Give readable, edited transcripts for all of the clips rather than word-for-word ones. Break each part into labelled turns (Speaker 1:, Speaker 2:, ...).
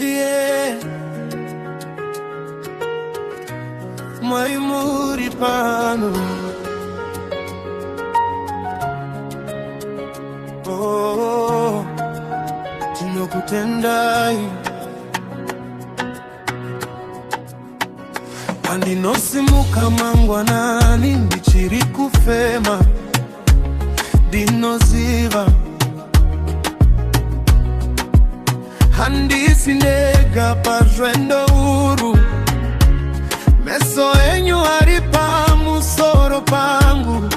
Speaker 1: chie Mwaimuri pano Oh, tinokutendai Andinosimuka mangwanani ndichiri kufema dinoziva Handisinega parwendo uru meso enyu haripa musoro pangu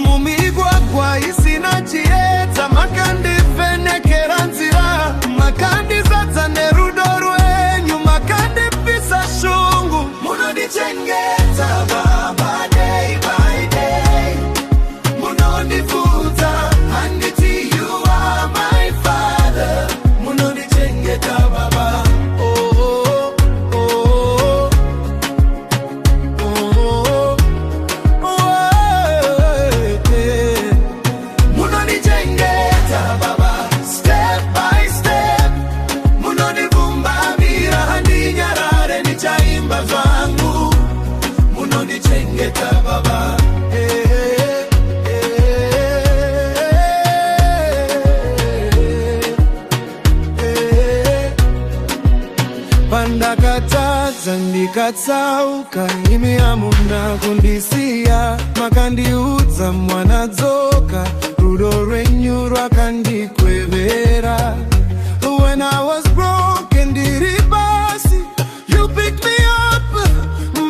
Speaker 1: Mumigwa kwa isina chieta makandi venekera nzira makandi zata nerudoru enyu makandi pisa shungu Munonichengeta baba day by day Munonifuta handiti you are my father Munonichengeta baba Baba, Pandakataza ndikatsauka imi amuna kundisiya makandiudza mwanadzoka rudo rwenyu rwakandikwevera When I was broken ndiri pasi you picked me up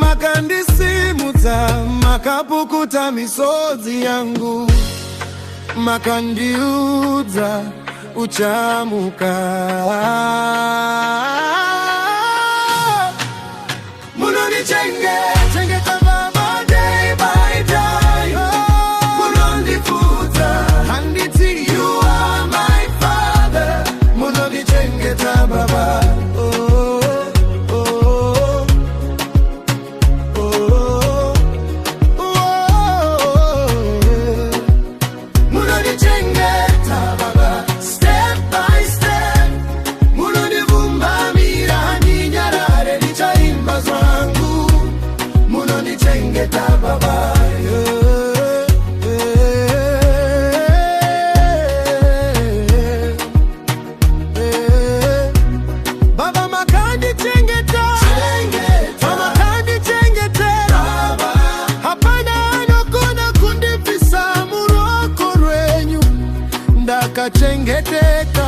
Speaker 1: makandisimudza makapukuta misodzi yangu makandiudza uchamuka Munonichengeta baba day by day Munondifuta handiti you are my father Munonichengeta baba Ndakachengeteka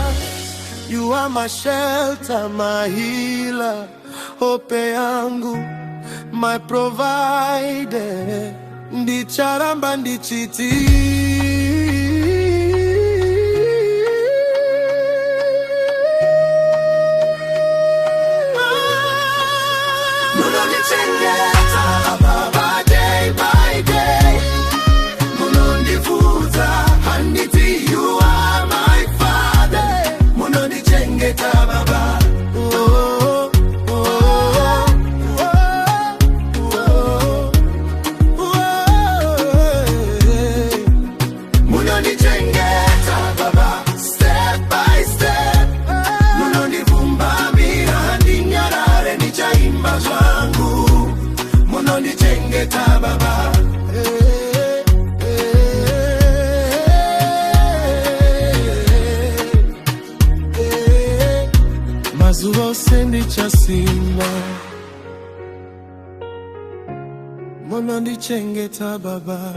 Speaker 1: You are my shelter, my healer Hope yangu, my provider Ndicharamba ndichiti Munonichengeta baba day by day Munondifuta handiti you are my father Munonichengeta baba Munonichengeta baba step by step Munonivumbamira ndinyarare nichaimba zvangu Munonichengeta baba Mazuva usendi chasimba Munonichengeta baba